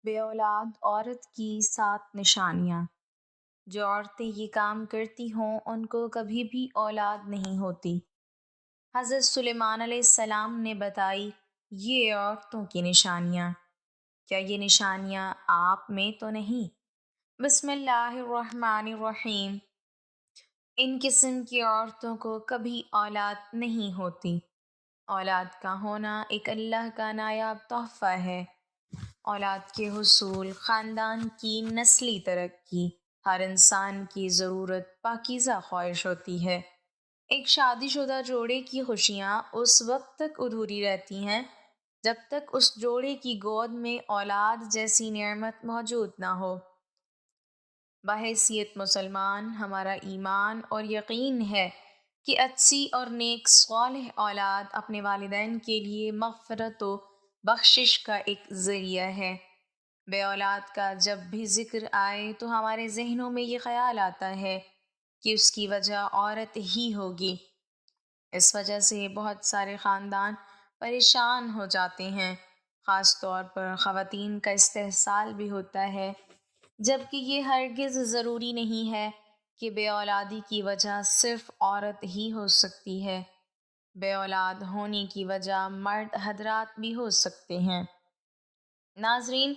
بے اولاد عورت کی 7 نشانیاں۔ جو عورتیں یہ کام کرتی ہوں ان کو کبھی بھی اولاد نہیں ہوتی۔ حضرت سلیمان علیہ السلام نے بتائی یہ عورتوں کی نشانیاں۔ کیا یہ نشانیاں آپ میں تو نہیں؟ بسم اللہ الرحمن الرحیم۔ ان قسم کی عورتوں کو کبھی اولاد نہیں ہوتی۔ اولاد کا ہونا ایک اللہ کا نایاب تحفہ ہے۔ اولاد کے حصول خاندان کی نسلی ترقی، ہر انسان کی ضرورت پاکیزہ خواہش ہوتی ہے۔ ایک شادی شدہ جوڑے کی خوشیاں اس وقت تک ادھوری رہتی ہیں جب تک اس جوڑے کی گود میں اولاد جیسی نعمت موجود نہ ہو۔ بحیثیت مسلمان ہمارا ایمان اور یقین ہے کہ اچھی اور نیک صالح اولاد اپنے والدین کے لیے مغفرت و بخشش کا ایک ذریعہ ہے۔ بے اولاد کا جب بھی ذکر آئے تو ہمارے ذہنوں میں یہ خیال آتا ہے کہ اس کی وجہ عورت ہی ہوگی۔ اس وجہ سے بہت سارے خاندان پریشان ہو جاتے ہیں، خاص طور پر خواتین کا استحصال بھی ہوتا ہے، جبکہ یہ ہرگز ضروری نہیں ہے کہ بے اولادی کی وجہ صرف عورت ہی ہو سکتی ہے۔ بے اولاد ہونے کی وجہ مرد حضرات بھی ہو سکتے ہیں۔ ناظرین،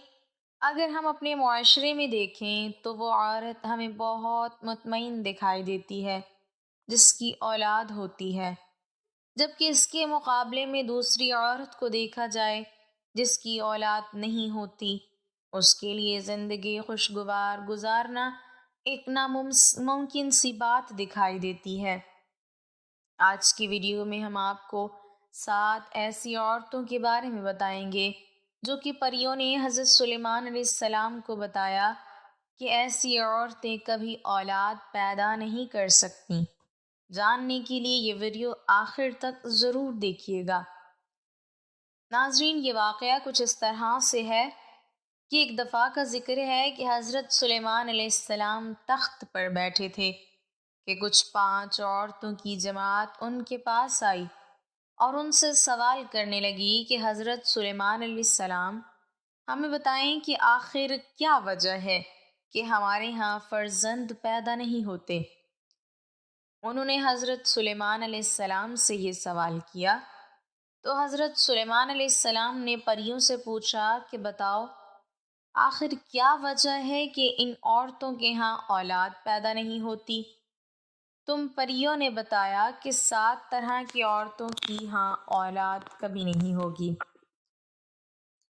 اگر ہم اپنے معاشرے میں دیکھیں تو وہ عورت ہمیں بہت مطمئن دکھائی دیتی ہے جس کی اولاد ہوتی ہے، جبکہ اس کے مقابلے میں دوسری عورت کو دیکھا جائے جس کی اولاد نہیں ہوتی، اس کے لیے زندگی خوشگوار گزارنا ایک ناممکن سی بات دکھائی دیتی ہے۔ آج کی ویڈیو میں ہم آپ کو 7 ایسی عورتوں کے بارے میں بتائیں گے جو کہ پریوں نے حضرت سلیمان علیہ السلام کو بتایا کہ ایسی عورتیں کبھی اولاد پیدا نہیں کر سکتیں۔ جاننے کے لیے یہ ویڈیو آخر تک ضرور دیکھیے گا۔ ناظرین، یہ واقعہ کچھ اس طرح سے ہے کہ ایک دفعہ کا ذکر ہے کہ حضرت سلیمان علیہ السلام تخت پر بیٹھے تھے کہ کچھ 5 عورتوں کی جماعت ان کے پاس آئی اور ان سے سوال کرنے لگی کہ حضرت سلیمان علیہ السلام ہمیں بتائیں کہ آخر کیا وجہ ہے کہ ہمارے ہاں فرزند پیدا نہیں ہوتے۔ انہوں نے حضرت سلیمان علیہ السلام سے یہ سوال کیا تو حضرت سلیمان علیہ السلام نے پریوں سے پوچھا کہ بتاؤ آخر کیا وجہ ہے کہ ان عورتوں کے ہاں اولاد پیدا نہیں ہوتی؟ تم پریوں نے بتایا کہ 7 طرح کی عورتوں کی ہاں اولاد کبھی نہیں ہوگی،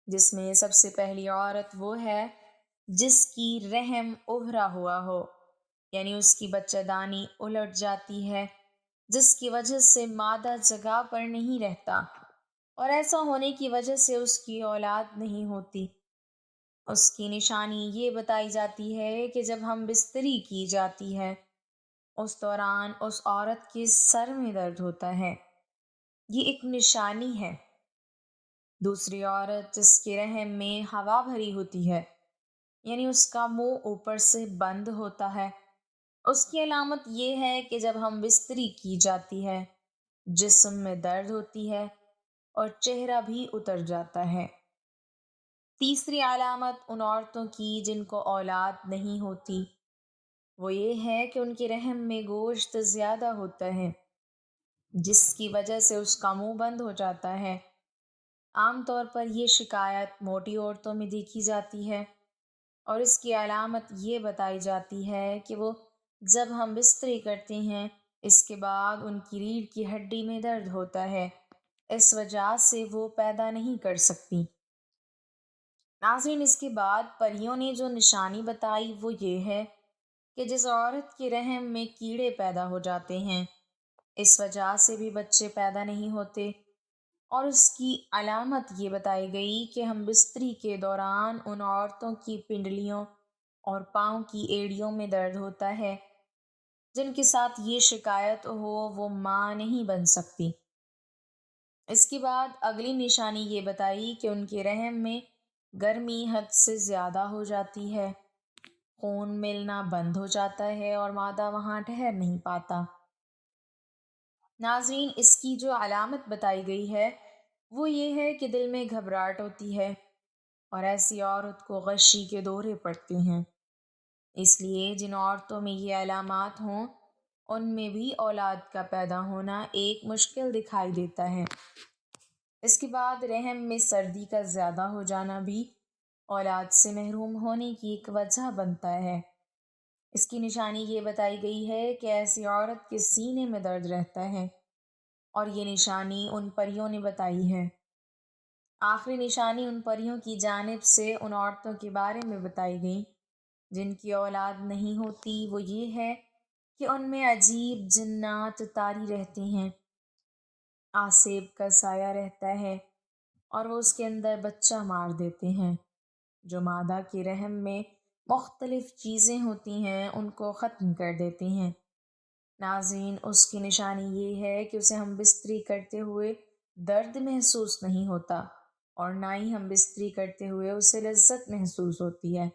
جس میں سب سے پہلی عورت وہ ہے جس کی رحم ابھرا ہوا ہو، یعنی اس کی بچہ دانی الٹ جاتی ہے، جس کی وجہ سے مادہ جگہ پر نہیں رہتا اور ایسا ہونے کی وجہ سے اس کی اولاد نہیں ہوتی۔ اس کی نشانی یہ بتائی جاتی ہے کہ جب ہم بستری کی جاتی ہے اس دوران اس عورت کے سر میں درد ہوتا ہے، یہ ایک نشانی ہے۔ دوسری عورت جس کے رحم میں ہوا بھری ہوتی ہے، یعنی اس کا منہ اوپر سے بند ہوتا ہے، اس کی علامت یہ ہے کہ جب ہم بستری کی جاتی ہے جسم میں درد ہوتی ہے اور چہرہ بھی اتر جاتا ہے۔ تیسری علامت ان عورتوں کی جن کو اولاد نہیں ہوتی وہ یہ ہے کہ ان کے رحم میں گوشت زیادہ ہوتا ہے، جس کی وجہ سے اس کا منہ بند ہو جاتا ہے۔ عام طور پر یہ شکایت موٹی عورتوں میں دیکھی جاتی ہے اور اس کی علامت یہ بتائی جاتی ہے کہ وہ جب ہم بستری کرتے ہیں اس کے بعد ان کی ریڑھ کی ہڈی میں درد ہوتا ہے، اس وجہ سے وہ پیدا نہیں کر سکتی۔ ناظرین، اس کے بعد پریوں نے جو نشانی بتائی وہ یہ ہے کہ جس عورت کے رحم میں کیڑے پیدا ہو جاتے ہیں اس وجہ سے بھی بچے پیدا نہیں ہوتے، اور اس کی علامت یہ بتائی گئی کہ ہم بستری کے دوران ان عورتوں کی پنڈلیوں اور پاؤں کی ایڑیوں میں درد ہوتا ہے جن کے ساتھ یہ شکایت ہو وہ ماں نہیں بن سکتی۔ اس کے بعد اگلی نشانی یہ بتائی کہ ان کے رحم میں گرمی حد سے زیادہ ہو جاتی ہے، خون ملنا بند ہو جاتا ہے اور مادہ وہاں ٹھہر نہیں پاتا۔ ناظرین، اس کی جو علامت بتائی گئی ہے وہ یہ ہے کہ دل میں گھبراہٹ ہوتی ہے، اور ایسی عورت کو غشی کے دورے پڑتے ہیں۔ اس لیے جن عورتوں میں یہ علامات ہوں ان میں بھی اولاد کا پیدا ہونا ایک مشکل دکھائی دیتا ہے۔ اس کے بعد رحم میں سردی کا زیادہ ہو جانا بھی اولاد سے محروم ہونے کی ایک وجہ بنتا ہے۔ اس کی نشانی یہ بتائی گئی ہے کہ ایسی عورت کے سینے میں درد رہتا ہے، اور یہ نشانی ان پریوں نے بتائی ہے۔ آخری نشانی ان پریوں کی جانب سے ان عورتوں کے بارے میں بتائی گئی جن کی اولاد نہیں ہوتی، وہ یہ ہے کہ ان میں عجیب جنات طاری رہتے ہیں، آسیب کا سایہ رہتا ہے، اور وہ اس کے اندر بچہ مار دیتے ہیں۔ جو مادہ کے رحم میں مختلف چیزیں ہوتی ہیں ان کو ختم کر دیتی ہیں۔ ناظرین، اس کی نشانی یہ ہے کہ اسے ہم بستری کرتے ہوئے درد محسوس نہیں ہوتا، اور نہ ہی ہم بستری کرتے ہوئے اسے لذت محسوس ہوتی ہے۔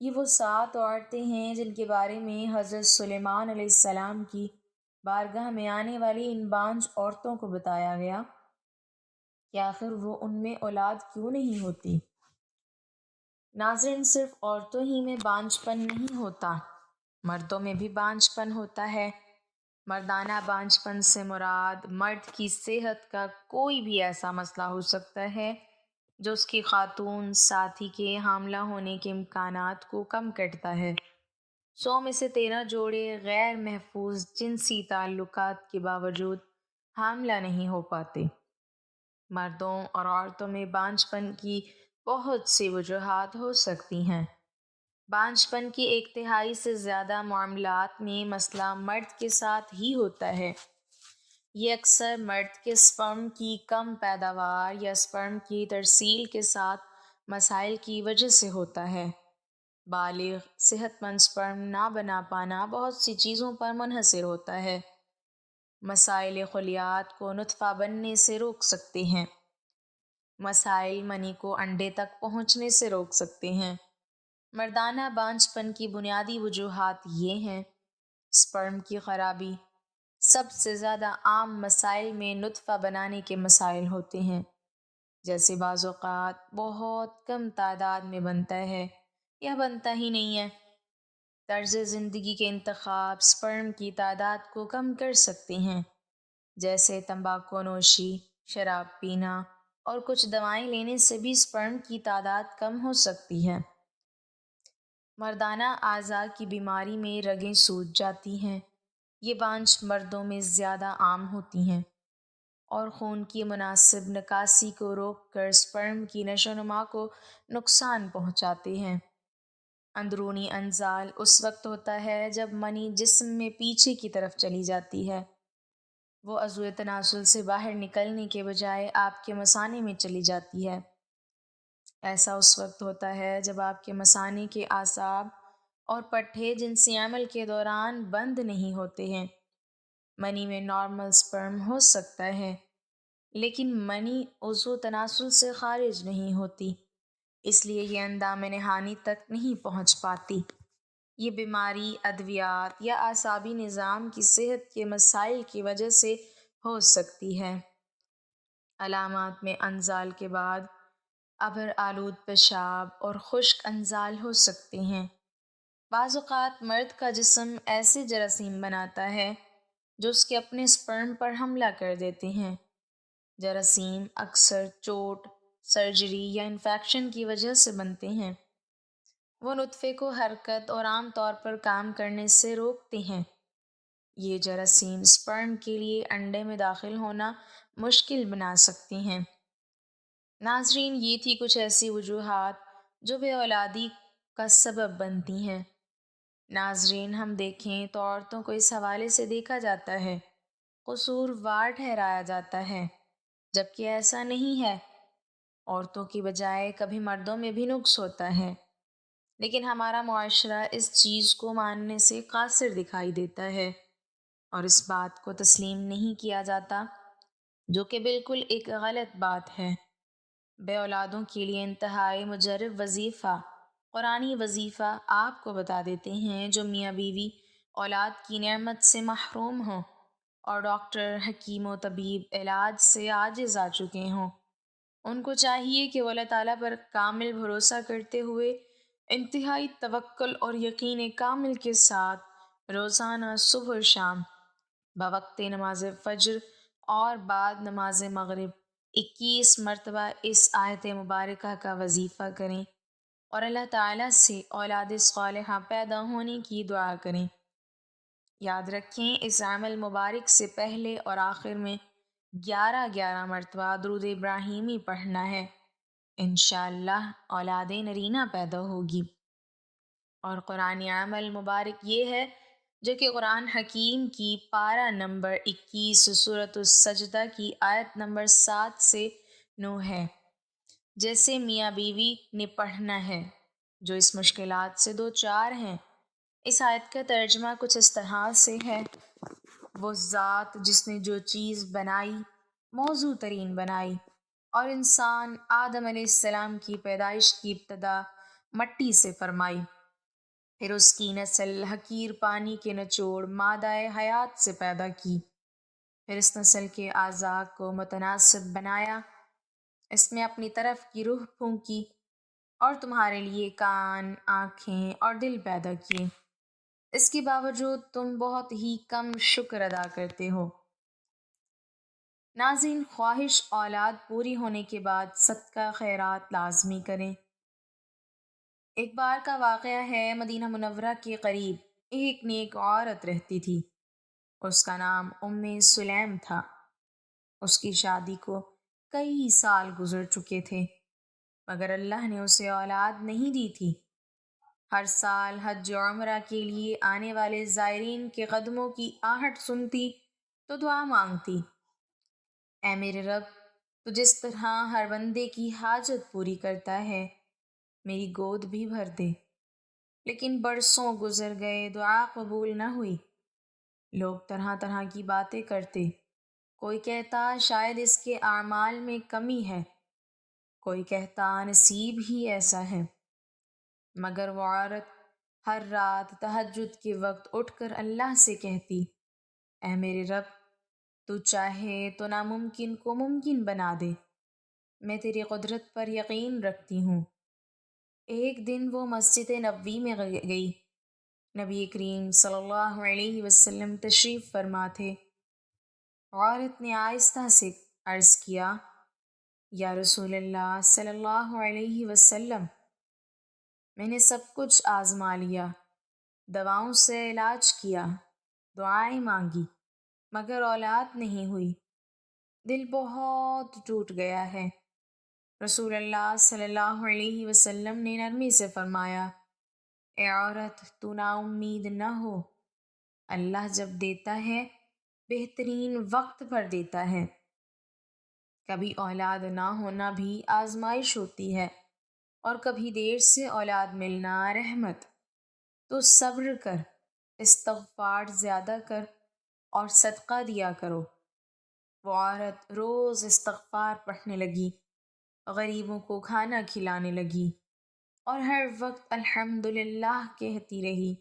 یہ وہ 7 عورتیں ہیں جن کے بارے میں حضرت سلیمان علیہ السلام کی بارگاہ میں آنے والی ان بانجھ عورتوں کو بتایا گیا کہ آخر وہ ان میں اولاد کیوں نہیں ہوتی۔ ناظرین، صرف عورتوں ہی میں بانجھ پن نہیں ہوتا، مردوں میں بھی بانجھ پن ہوتا ہے۔ مردانہ بانجھ پن سے مراد مرد کی صحت کا کوئی بھی ایسا مسئلہ ہو سکتا ہے جو اس کی خاتون ساتھی کے حاملہ ہونے کے امکانات کو کم کرتا ہے۔ 100 میں سے 13 جوڑے غیر محفوظ جنسی تعلقات کے باوجود حاملہ نہیں ہو پاتے۔ مردوں اور عورتوں میں بانجھ پن کی بہت سی وجوہات ہو سکتی ہیں۔ بانجھ پن کی 1/3 سے زیادہ معاملات میں مسئلہ مرد کے ساتھ ہی ہوتا ہے۔ یہ اکثر مرد کے سپرم کی کم پیداوار یا سپرم کی ترسیل کے ساتھ مسائل کی وجہ سے ہوتا ہے۔ بالغ صحت مند سپرم نہ بنا پانا بہت سی چیزوں پر منحصر ہوتا ہے۔ مسائل خلیات کو نطفہ بننے سے روک سکتے ہیں۔ مسائل منی کو انڈے تک پہنچنے سے روک سکتے ہیں۔ مردانہ بانجھ پن کی بنیادی وجوہات یہ ہیں: سپرم کی خرابی۔ سب سے زیادہ عام مسائل میں نطفہ بنانے کے مسائل ہوتے ہیں، جیسے بعض اوقات بہت کم تعداد میں بنتا ہے یا بنتا ہی نہیں ہے۔ طرز زندگی کے انتخاب سپرم کی تعداد کو کم کر سکتے ہیں، جیسے تمباکو نوشی، شراب پینا اور کچھ دوائیں لینے سے بھی سپرم کی تعداد کم ہو سکتی ہے۔ مردانہ اعضاء کی بیماری میں رگیں سوج جاتی ہیں۔ یہ بانجھ مردوں میں زیادہ عام ہوتی ہیں اور خون کی مناسب نکاسی کو روک کر سپرم کی نشو و نما کو نقصان پہنچاتے ہیں۔ اندرونی انزال اس وقت ہوتا ہے جب منی جسم میں پیچھے کی طرف چلی جاتی ہے۔ وہ عضو تناسل سے باہر نکلنے کے بجائے آپ کے مثانے میں چلی جاتی ہے۔ ایسا اس وقت ہوتا ہے جب آپ کے مثانے کے اعصاب اور پٹھے جنسی عمل کے دوران بند نہیں ہوتے ہیں۔ منی میں نارمل سپرم ہو سکتا ہے، لیکن منی عضو تناسل سے خارج نہیں ہوتی، اس لیے یہ اندام نہانی تک نہیں پہنچ پاتی۔ یہ بیماری ادویات یا اعصابی نظام کی صحت کے مسائل کی وجہ سے ہو سکتی ہے۔ علامات میں انزال کے بعد ابر آلود پیشاب اور خشک انزال ہو سکتے ہیں۔ بعض اوقات مرد کا جسم ایسے جراثیم بناتا ہے جو اس کے اپنے سپرم پر حملہ کر دیتے ہیں۔ جراثیم اکثر چوٹ، سرجری یا انفیکشن کی وجہ سے بنتے ہیں۔ وہ نطفے کو حرکت اور عام طور پر کام کرنے سے روکتے ہیں۔ یہ جراثیم سپرم کے لیے انڈے میں داخل ہونا مشکل بنا سکتی ہیں۔ ناظرین، یہ تھی کچھ ایسی وجوہات جو بے اولادی کا سبب بنتی ہیں۔ ناظرین، ہم دیکھیں تو عورتوں کو اس حوالے سے دیکھا جاتا ہے، قصوروار ٹھہرایا جاتا ہے، جبکہ ایسا نہیں ہے۔ عورتوں کی بجائے کبھی مردوں میں بھی نقص ہوتا ہے، لیکن ہمارا معاشرہ اس چیز کو ماننے سے قاصر دکھائی دیتا ہے اور اس بات کو تسلیم نہیں کیا جاتا، جو کہ بالکل ایک غلط بات ہے۔ بے اولادوں کے لیے انتہائی مجرب وظیفہ، قرآنی وظیفہ آپ کو بتا دیتے ہیں، جو میاں بیوی اولاد کی نعمت سے محروم ہوں اور ڈاکٹر، حکیم و طبیب علاج سے عاجز آ چکے ہوں۔ ان کو چاہیے کہ وہ اللہ تعالیٰ پر کامل بھروسہ کرتے ہوئے انتہائی توکل اور یقین کامل کے ساتھ روزانہ صبح و شام بوقت نماز فجر اور بعد نماز مغرب 21 مرتبہ اس آیت مبارکہ کا وظیفہ کریں اور اللہ تعالیٰ سے اولاد صالحہ پیدا ہونے کی دعا کریں۔ یاد رکھیں اس عمل مبارک سے پہلے اور آخر میں 11 مرتبہ درود ابراہیمی پڑھنا ہے۔ انشاءاللہ اولاد نرینہ پیدا ہوگی۔ اور قرآن عمل مبارک یہ ہے جو کہ قرآن حکیم کی پارہ نمبر 21 سورۃ السجدہ کی آیت نمبر 7 سے 9 ہے، جیسے میاں بیوی نے پڑھنا ہے جو اس مشکلات سے دو چار ہیں۔ اس آیت کا ترجمہ کچھ اس طرح سے ہے: وہ ذات جس نے جو چیز بنائی موضوع ترین بنائی، اور انسان آدم علیہ السلام کی پیدائش کی ابتدا مٹی سے فرمائی، پھر اس کی نسل حقیر پانی کے نچوڑ مادہ حیات سے پیدا کی، پھر اس نسل کے اعضاء کو متناسب بنایا، اس میں اپنی طرف کی روح پھونکی اور تمہارے لیے کان، آنکھیں اور دل پیدا کیے۔ اس کے باوجود تم بہت ہی کم شکر ادا کرتے ہو۔ ناظرین، خواہش اولاد پوری ہونے کے بعد صدقہ خیرات لازمی کریں۔ ایک بار کا واقعہ ہے، مدینہ منورہ کے قریب ایک نیک عورت رہتی تھی۔ اس کا نام سلیم تھا۔ اس کی شادی کو کئی سال گزر چکے تھے، مگر اللہ نے اسے اولاد نہیں دی تھی۔ ہر سال حج و عمرہ کے لیے آنے والے زائرین کے قدموں کی آہٹ سنتی تو دعا مانگتی: اے میرے رب، تو جس طرح ہر بندے کی حاجت پوری کرتا ہے، میری گود بھی بھر دے۔ لیکن برسوں گزر گئے، دعا قبول نہ ہوئی۔ لوگ طرح طرح کی باتیں کرتے، کوئی کہتا شاید اس کے اعمال میں کمی ہے، کوئی کہتا نصیب ہی ایسا ہے۔ مگر وہ عورت ہر رات تہجد کے وقت اٹھ کر اللہ سے کہتی: اے میرے رب، تو چاہے تو ناممکن کو ممکن بنا دے، میں تیری قدرت پر یقین رکھتی ہوں۔ ایک دن وہ مسجد نبوی میں گئی۔ نبی کریم صلی اللہ علیہ وسلم تشریف فرما تھے۔ عورت نے آہستہ سے عرض کیا: یا رسول اللہ صلی اللہ علیہ وسلم، میں نے سب کچھ آزما لیا، دواؤں سے علاج کیا، دعائیں مانگی، مگر اولاد نہیں ہوئی، دل بہت ٹوٹ گیا ہے۔ رسول اللہ صلی اللہ علیہ وسلم نے نرمی سے فرمایا: اے عورت، تو نا امید نہ ہو، اللہ جب دیتا ہے بہترین وقت پر دیتا ہے۔ کبھی اولاد نہ ہونا بھی آزمائش ہوتی ہے، اور کبھی دیر سے اولاد ملنا رحمت۔ تو صبر کر، استغفار زیادہ کر اور صدقہ دیا کرو۔ وہ عورت روز استغفار پڑھنے لگی، غریبوں کو کھانا کھلانے لگی اور ہر وقت الحمدللہ کہتی رہی۔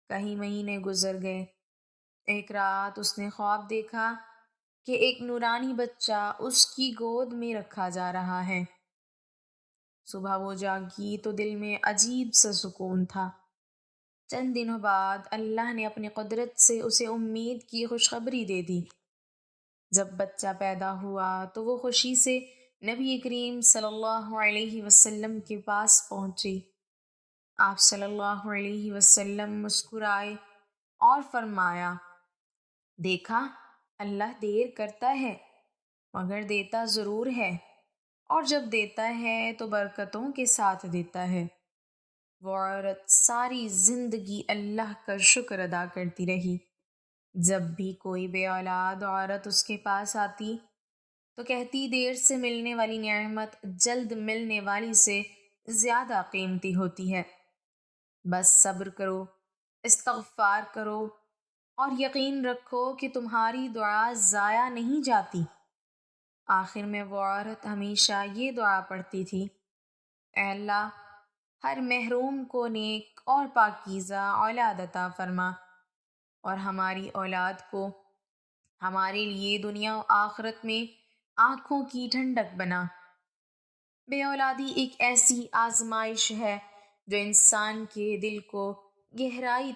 کئی مہینے گزر گئے۔ ایک رات اس نے خواب دیکھا کہ ایک نورانی بچہ اس کی گود میں رکھا جا رہا ہے۔ صبح وہ جاگی تو دل میں عجیب سا سکون تھا۔ چند دنوں بعد اللہ نے اپنی قدرت سے اسے امید کی خوشخبری دے دی۔ جب بچہ پیدا ہوا تو وہ خوشی سے نبی کریم صلی اللہ علیہ وسلم کے پاس پہنچی۔ آپ صلی اللہ علیہ وسلم مسکرائے اور فرمایا: دیکھا، اللہ دیر کرتا ہے مگر دیتا ضرور ہے، اور جب دیتا ہے تو برکتوں کے ساتھ دیتا ہے۔ وہ عورت ساری زندگی اللہ کا شکر ادا کرتی رہی۔ جب بھی کوئی بے اولاد عورت اس کے پاس آتی تو کہتی: دیر سے ملنے والی نعمت جلد ملنے والی سے زیادہ قیمتی ہوتی ہے، بس صبر کرو، استغفار کرو اور یقین رکھو کہ تمہاری دعا ضائع نہیں جاتی۔ آخر میں وہ عورت ہمیشہ یہ دعا پڑھتی تھی: اے اللہ، ہر محروم کو نیک اور پاکیزہ اولاد عطا فرما، اور ہماری اولاد کو ہمارے لیے دنیا و آخرت میں آنکھوں کی ٹھنڈک بنا۔ بے اولادی ایک ایسی آزمائش ہے جو انسان کے دل کو گہرائی